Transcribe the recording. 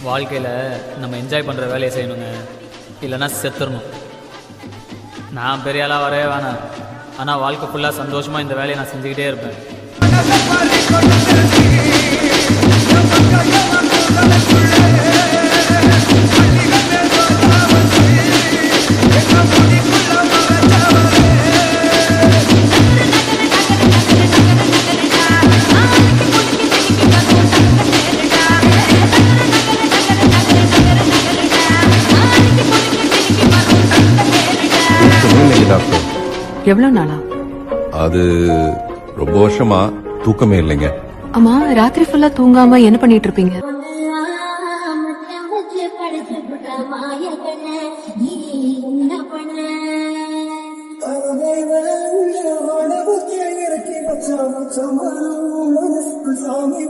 வாழ்க்கையில் நம்ம என்ஜாய் பண்ணுற வேலையை செய்யணுங்க, இல்லைன்னா செத்துடணும். நான் பெரிய ஆளாக வரவே வேணாம், ஆனால் வாழ்க்கை ஃபுல்லாக சந்தோஷமாக இந்த வேலையை நான் செஞ்சுக்கிட்டே இருப்பேன். டாக்டர், எவ்வளவு நாளா? அது ரொம்ப வருஷமா தூக்கமே இல்லைங்க. அம்மா, ராத்திரி ஃபுல்லா தூங்காம என்ன பண்ணிட்டு இருப்பீங்க? சாமி